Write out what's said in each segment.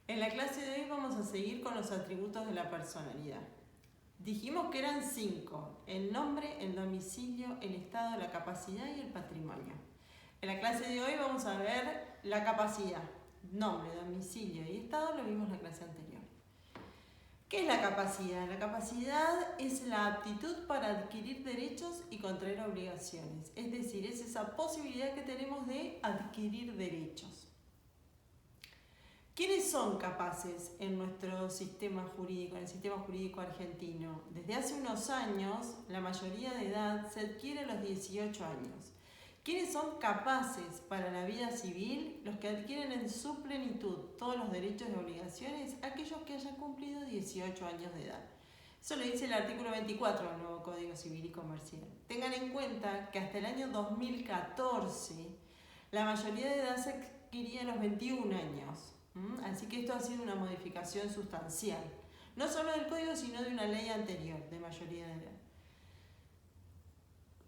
En la clase de hoy vamos a seguir con los atributos de la personalidad. Dijimos que eran 5: el nombre, el domicilio, el estado, la capacidad y el patrimonio. En la clase de hoy vamos a ver la capacidad. Nombre, domicilio y estado lo vimos en la clase anterior. ¿Qué es la capacidad? La capacidad es la aptitud para adquirir derechos y contraer obligaciones. Es decir, es esa posibilidad que tenemos de adquirir derechos. ¿Quiénes son capaces en nuestro sistema jurídico, en el sistema jurídico argentino? Desde hace unos años, la mayoría de edad se adquiere a los 18 años. ¿Quiénes son capaces para la vida civil? Los que adquieren en su plenitud todos los derechos y obligaciones, aquellos que hayan cumplido 18 años de edad. Eso lo dice el artículo 24 del nuevo Código Civil y Comercial. Tengan en cuenta que hasta el año 2014 la mayoría de edad se adquiría a los 21 años. Así que esto ha sido una modificación sustancial, no solo del código, sino de una ley anterior de mayoría de edad.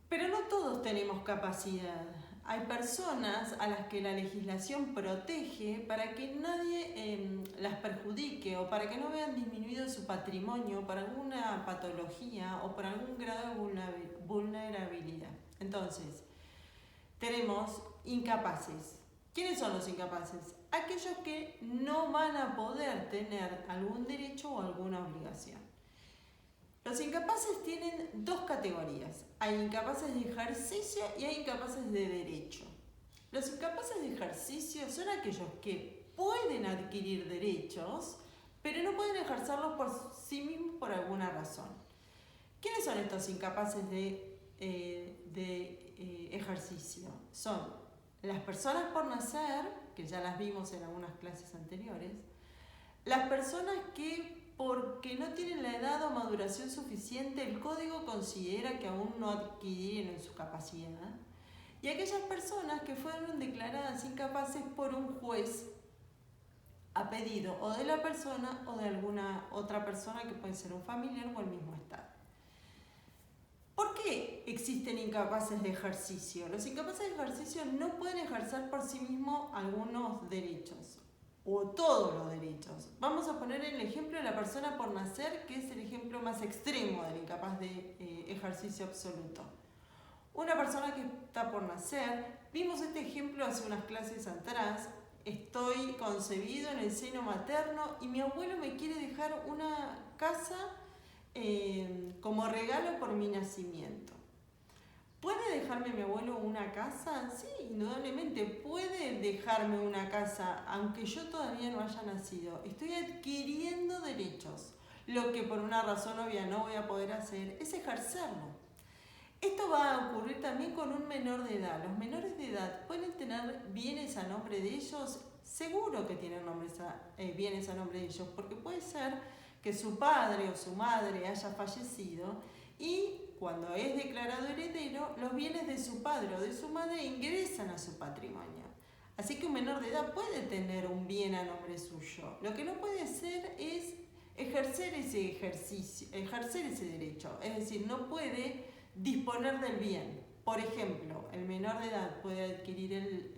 Pero no todos tenemos capacidad. Hay personas a las que la legislación protege para que nadie las perjudique o para que no vean disminuido su patrimonio por alguna patología o por algún grado de vulnerabilidad. Entonces, tenemos incapaces. ¿Quiénes son los incapaces? Aquellos que no van a poder tener algún derecho o alguna obligación. Los incapaces tienen dos categorías. Hay incapaces de ejercicio y hay incapaces de derecho. Los incapaces de ejercicio son aquellos que pueden adquirir derechos, pero no pueden ejercerlos por sí mismos por alguna razón. ¿Quiénes son estos incapaces de ejercicio? Son las personas por nacer, que ya las vimos en algunas clases anteriores, las personas que porque no tienen la edad o maduración suficiente, el código considera que aún no adquirieron su capacidad, y aquellas personas que fueron declaradas incapaces por un juez a pedido o de la persona o de alguna otra persona que puede ser un familiar o el mismo estado. ¿Por qué existen incapaces de ejercicio? Los incapaces de ejercicio no pueden ejercer por sí mismos algunos derechos o todos los derechos. Vamos a poner el ejemplo de la persona por nacer, que es el ejemplo más extremo del incapaz de ejercicio absoluto. Una persona que está por nacer, vimos este ejemplo hace unas clases atrás. Estoy concebido en el seno materno y mi abuelo me quiere dejar una casa como regalo por mi nacimiento. ¿Puede dejarme mi abuelo una casa? Sí, indudablemente puede dejarme una casa, aunque yo todavía no haya nacido. Estoy adquiriendo derechos. Lo que por una razón obvia no voy a poder hacer es ejercerlo. Esto va a ocurrir también con un menor de edad. Los menores de edad pueden tener bienes a nombre de ellos. Seguro que tienen bienes a nombre de ellos, porque puede ser que su padre o su madre haya fallecido y cuando es declarado heredero, los bienes de su padre o de su madre ingresan a su patrimonio. Así que un menor de edad puede tener un bien a nombre suyo. Lo que no puede hacer es ejercer ese derecho. Es decir, no puede disponer del bien. Por ejemplo, el menor de edad puede adquirir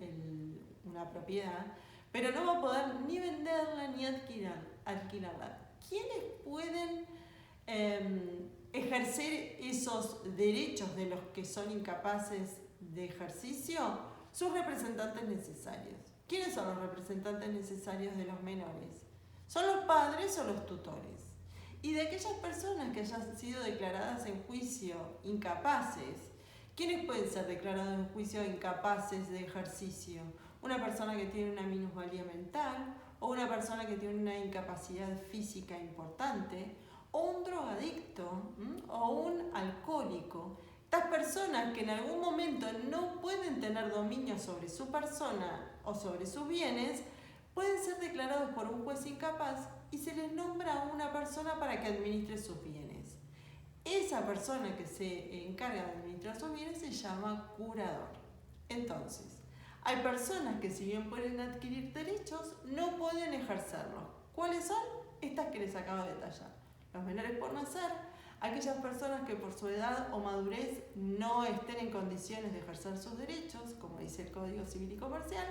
una propiedad, pero no va a poder ni venderla ni alquilarla. ¿Quiénes pueden ejercer esos derechos de los que son incapaces de ejercicio? Sus representantes necesarios. ¿Quiénes son los representantes necesarios de los menores? ¿Son los padres o los tutores? Y de aquellas personas que hayan sido declaradas en juicio incapaces, ¿quiénes pueden ser declarados en juicio incapaces de ejercicio? Una persona que tiene una minusvalía mental, o una persona que tiene una incapacidad física importante, o un drogadicto, o un alcohólico. Estas personas que en algún momento no pueden tener dominio sobre su persona o sobre sus bienes, pueden ser declarados por un juez incapaz y se les nombra a una persona para que administre sus bienes. Esa persona que se encarga de administrar sus bienes se llama curador. Entonces, hay personas que si bien pueden adquirir derechos, no pueden ejercerlos. ¿Cuáles son? Estas que les acabo de detallar. Los menores por nacer, aquellas personas que por su edad o madurez no estén en condiciones de ejercer sus derechos, como dice el Código Civil y Comercial,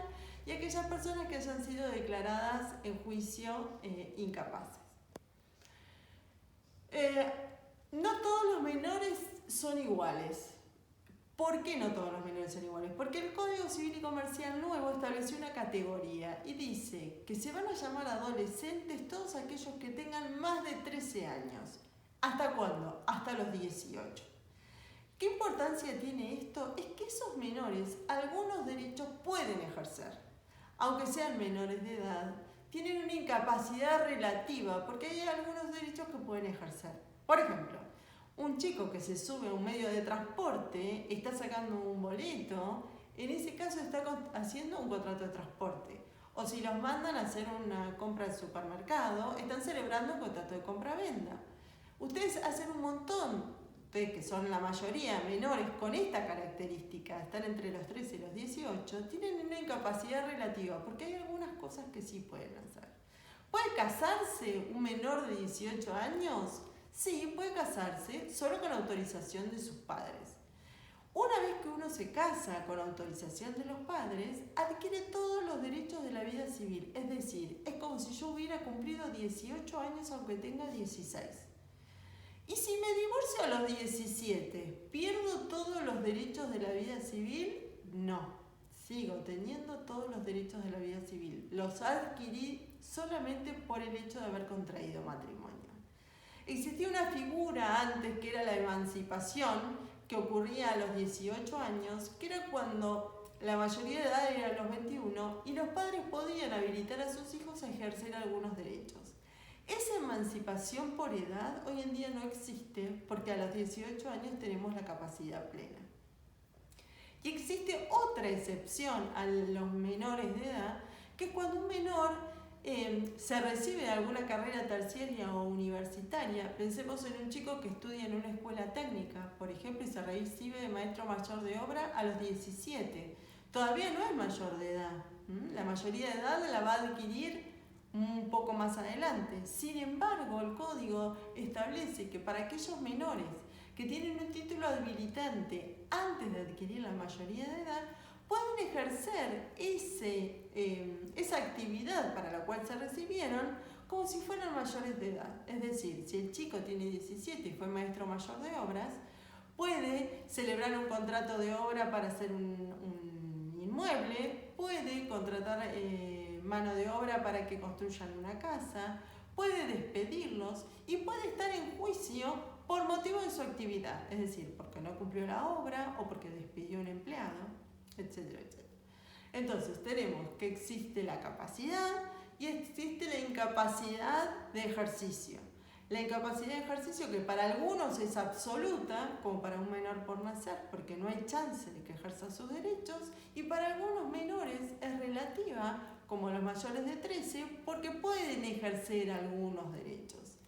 y aquellas personas que hayan sido declaradas en juicio incapaces. No todos los menores son iguales. ¿Por qué no todos los menores son iguales? Porque el Código Civil y Comercial nuevo estableció una categoría y dice que se van a llamar adolescentes todos aquellos que tengan más de 13 años. ¿Hasta cuándo? Hasta los 18. ¿Qué importancia tiene esto? Es que esos menores algunos derechos pueden ejercer. Aunque sean menores de edad, tienen una incapacidad relativa porque hay algunos derechos que pueden ejercer. Por ejemplo, un chico que se sube a un medio de transporte, está sacando un boleto, en ese caso está haciendo un contrato de transporte. O si los mandan a hacer una compra al supermercado, están celebrando un contrato de compra-venta. Ustedes hacen un montón, ustedes que son la mayoría menores con esta característica, están entre los 13 y los 18, tienen una incapacidad relativa, porque hay algunas cosas que sí pueden hacer. ¿Puede casarse un menor de 18 años? Sí, puede casarse, solo con autorización de sus padres. Una vez que uno se casa con autorización de los padres, adquiere todos los derechos de la vida civil. Es decir, es como si yo hubiera cumplido 18 años aunque tenga 16. Y si me divorcio a los 17, ¿pierdo todos los derechos de la vida civil? No, sigo teniendo todos los derechos de la vida civil. Los adquirí solamente por el hecho de haber contraído matrimonio. Existía una figura antes que era la emancipación, que ocurría a los 18 años, que era cuando la mayoría de edad era a los 21 y los padres podían habilitar a sus hijos a ejercer algunos derechos. Esa emancipación por edad hoy en día no existe porque a los 18 años tenemos la capacidad plena. Y existe otra excepción a los menores de edad, que es cuando un menor se recibe de alguna carrera terciaria o universitaria. Pensemos en un chico que estudia en una escuela técnica, por ejemplo, y se recibe de maestro mayor de obra a los 17. Todavía no es mayor de edad. La mayoría de edad la va a adquirir un poco más adelante. Sin embargo, el código establece que para aquellos menores que tienen un título habilitante antes de adquirir la mayoría de edad, pueden ejercer esa actividad para la cual se recibieron como si fueran mayores de edad. Es decir, si el chico tiene 17 y fue maestro mayor de obras, puede celebrar un contrato de obra para hacer un inmueble, puede contratar mano de obra para que construyan una casa, puede despedirlos y puede estar en juicio por motivo de su actividad, es decir, porque no cumplió la obra o porque despidió a un empleado, etcétera, etcétera. Entonces tenemos que existe la capacidad y existe la incapacidad de ejercicio. La incapacidad de ejercicio, que para algunos es absoluta, como para un menor por nacer, porque no hay chance de que ejerza sus derechos, y para algunos menores es relativa, como los mayores de 13, porque pueden ejercer algunos derechos.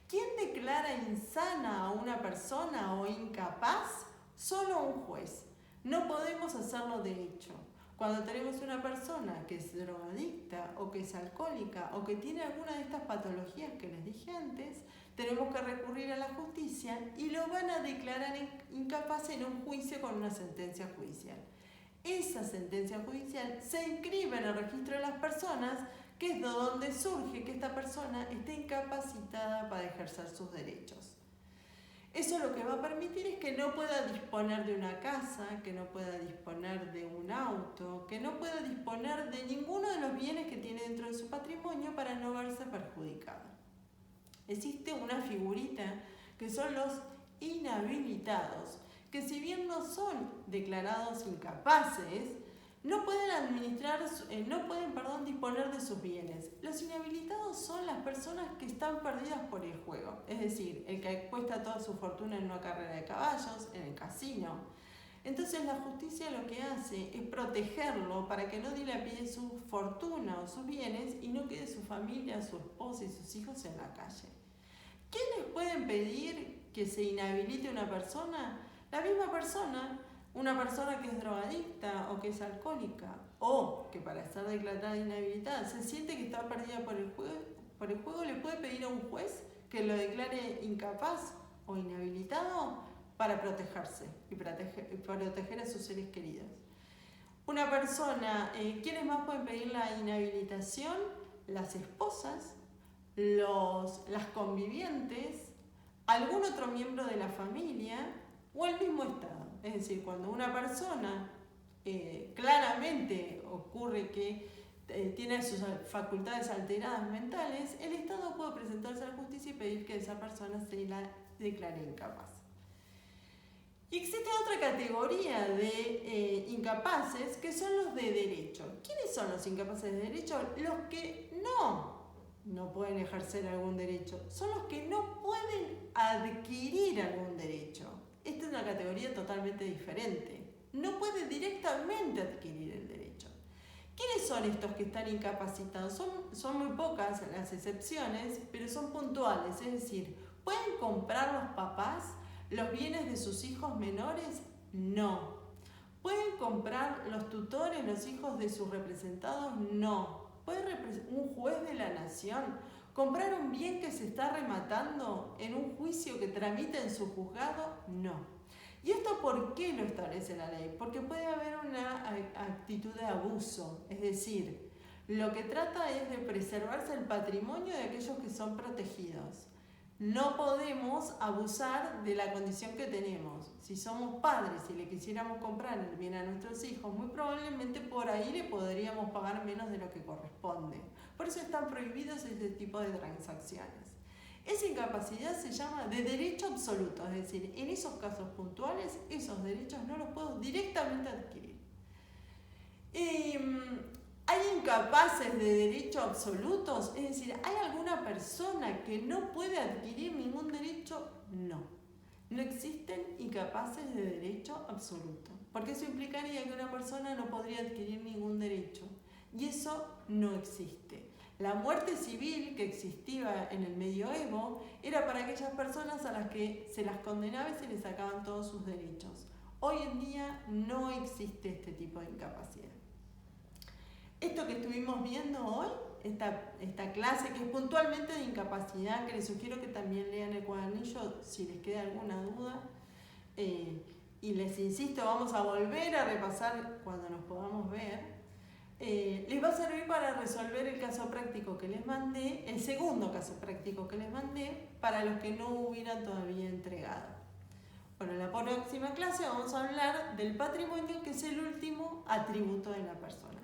¿Quién declara insana a una persona o incapaz? Solo un juez. No podemos hacerlo de hecho. Cuando tenemos una persona que es drogadicta o que es alcohólica o que tiene alguna de estas patologías que les dije antes, tenemos que recurrir a la justicia y lo van a declarar incapaz en un juicio con una sentencia judicial. Esa sentencia judicial se inscribe en el registro de las personas, que es de donde surge que esta persona esté incapacitada para ejercer sus derechos. Eso lo que va a permitir es que no pueda disponer de una casa, que no pueda disponer de un auto, que no pueda disponer de ninguno de los bienes que tiene dentro de su patrimonio para no verse perjudicado. Existe una figurita que son los inhabilitados, que si bien no son declarados incapaces, no pueden disponer de sus bienes. Los inhabilitados son las personas que están perdidas por el juego, es decir, el que cuesta toda su fortuna en una carrera de caballos, en el casino. Entonces la justicia lo que hace es protegerlo para que no dilapide su fortuna o sus bienes y no quede su familia, su esposa y sus hijos en la calle. ¿Quiénes pueden pedir que se inhabilite una persona? La misma persona. Una persona que es drogadicta o que es alcohólica o que para ser declarada inhabilitada se siente que está perdida por el juego, le puede pedir a un juez que lo declare incapaz o inhabilitado para protegerse y proteger a sus seres queridos. Una persona, ¿quiénes más pueden pedir la inhabilitación? Las esposas, las convivientes, algún otro miembro de la familia o el mismo Estado. Es decir, cuando una persona claramente ocurre que tiene sus facultades alteradas mentales, el Estado puede presentarse a la justicia y pedir que esa persona se la declare incapaz. Y existe otra categoría de incapaces que son los de derecho. ¿Quiénes son los incapaces de derecho? Los que no pueden ejercer algún derecho. Son los que no pueden adquirir algún derecho. Esta es una categoría totalmente diferente. No puede directamente adquirir el derecho. ¿Quiénes son estos que están incapacitados? Son muy pocas las excepciones, pero son puntuales. Es decir, ¿pueden comprar los papás los bienes de sus hijos menores? No. ¿Pueden comprar los tutores los hijos de sus representados? No. ¿Puede un juez de la nación comprar un bien que se está rematando en un juicio que tramita en su juzgado? No. ¿Y esto por qué lo establece la ley? Porque puede haber una actitud de abuso, es decir, lo que trata es de preservarse el patrimonio de aquellos que son protegidos. No podemos abusar de la condición que tenemos. Si somos padres y le quisiéramos comprar el bien a nuestros hijos, muy probablemente por ahí le podríamos pagar menos de lo que corresponde. Por eso están prohibidos este tipo de transacciones. Esa incapacidad se llama de derecho absoluto, es decir, en esos casos puntuales, esos derechos no los puedo directamente adquirir. ¿Hay incapaces de derecho absolutos? Es decir, ¿hay alguna persona que no puede adquirir ningún derecho? No. No existen incapaces de derecho absoluto, porque eso implicaría que una persona no podría adquirir ningún derecho, y eso no existe. La muerte civil que existía en el medioevo era para aquellas personas a las que se las condenaba y se les sacaban todos sus derechos. Hoy en día no existe este tipo de incapacidad. Esto que estuvimos viendo hoy, esta clase que es puntualmente de incapacidad, que les sugiero que también lean el cuadernillo si les queda alguna duda, y les insisto, vamos a volver a repasar cuando nos podamos ver. Les va a servir para resolver el caso práctico que les mandé, el segundo caso práctico que les mandé, para los que no hubieran todavía entregado. Bueno, en la próxima clase vamos a hablar del patrimonio, que es el último atributo de la persona.